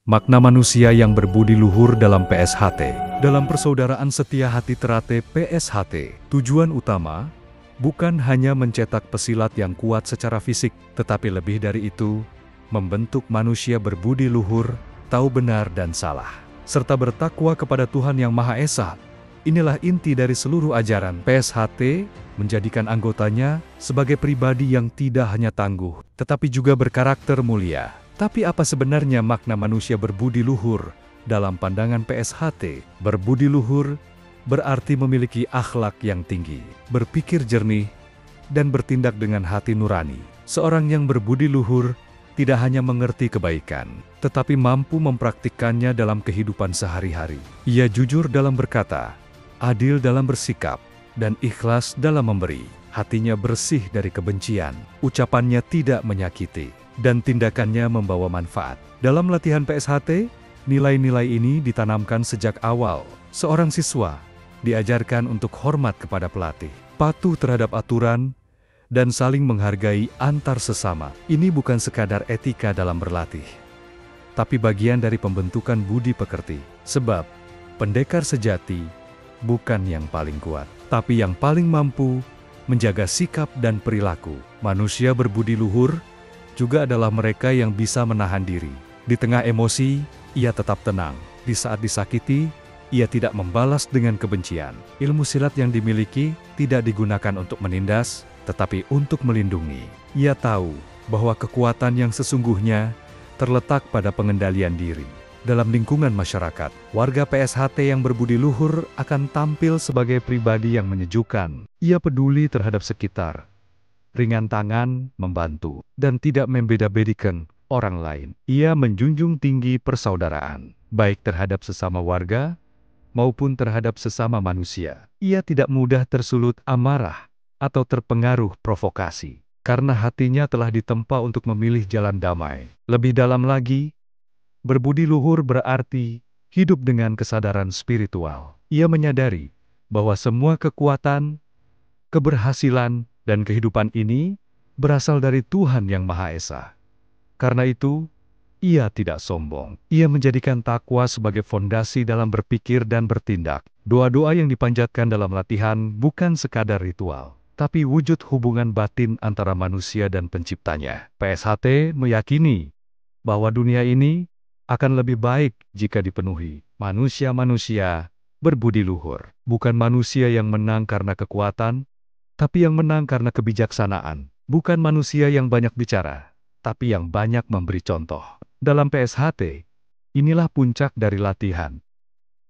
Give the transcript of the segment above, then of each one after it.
Makna manusia yang berbudi luhur dalam PSHT. Dalam persaudaraan setia hati terate PSHT, tujuan utama bukan hanya mencetak pesilat yang kuat secara fisik, tetapi lebih dari itu, membentuk manusia berbudi luhur, tahu benar dan salah, serta bertakwa kepada Tuhan Yang Maha Esa. Inilah inti dari seluruh ajaran PSHT, menjadikan anggotanya sebagai pribadi yang tidak hanya tangguh, tetapi juga berkarakter mulia. Tapi apa sebenarnya makna manusia berbudi luhur dalam pandangan PSHT? Berbudi luhur berarti memiliki akhlak yang tinggi, berpikir jernih, dan bertindak dengan hati nurani. Seorang yang berbudi luhur tidak hanya mengerti kebaikan, tetapi mampu mempraktikkannya dalam kehidupan sehari-hari. Ia jujur dalam berkata, adil dalam bersikap, dan ikhlas dalam memberi. Hatinya bersih dari kebencian, ucapannya tidak menyakiti, dan tindakannya membawa manfaat. Dalam latihan PSHT, nilai-nilai ini ditanamkan sejak awal. Seorang siswa diajarkan untuk hormat kepada pelatih, patuh terhadap aturan, dan saling menghargai antar sesama. Ini bukan sekadar etika dalam berlatih, tapi bagian dari pembentukan budi pekerti. Sebab, pendekar sejati bukan yang paling kuat, tapi yang paling mampu menjaga sikap dan perilaku. Manusia berbudi luhur juga adalah mereka yang bisa menahan diri. Di tengah emosi, ia tetap tenang. Di saat disakiti, ia tidak membalas dengan kebencian. Ilmu silat yang dimiliki tidak digunakan untuk menindas, tetapi untuk melindungi. Ia tahu bahwa kekuatan yang sesungguhnya terletak pada pengendalian diri. Dalam lingkungan masyarakat, warga PSHT yang berbudi luhur akan tampil sebagai pribadi yang menyejukkan. Ia peduli terhadap sekitar, ringan tangan, membantu, dan tidak membeda-bedikan orang lain. Ia menjunjung tinggi persaudaraan, baik terhadap sesama warga maupun terhadap sesama manusia. Ia tidak mudah tersulut amarah atau terpengaruh provokasi, karena hatinya telah ditempa untuk memilih jalan damai. Lebih dalam lagi, berbudi luhur berarti hidup dengan kesadaran spiritual. Ia menyadari bahwa semua kekuatan, keberhasilan, dan kehidupan ini berasal dari Tuhan Yang Maha Esa. Karena itu, ia tidak sombong. Ia menjadikan takwa sebagai fondasi dalam berpikir dan bertindak. Doa-doa yang dipanjatkan dalam latihan bukan sekadar ritual, tapi wujud hubungan batin antara manusia dan penciptanya. PSHT meyakini bahwa dunia ini akan lebih baik jika dipenuhi manusia-manusia berbudi luhur. Bukan manusia yang menang karena kekuatan, tapi yang menang karena kebijaksanaan. Bukan manusia yang banyak bicara, tapi yang banyak memberi contoh. Dalam PSHT, inilah puncak dari latihan.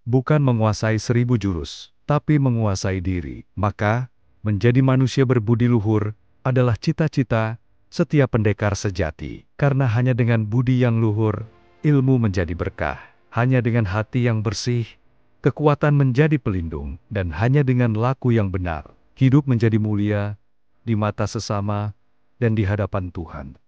Bukan menguasai 1000 jurus, tapi menguasai diri. Maka, menjadi manusia berbudi luhur adalah cita-cita setiap pendekar sejati. Karena hanya dengan budi yang luhur, ilmu menjadi berkah. Hanya dengan hati yang bersih, kekuatan menjadi pelindung. Dan hanya dengan laku yang benar, hidup menjadi mulia di mata sesama dan di hadapan Tuhan.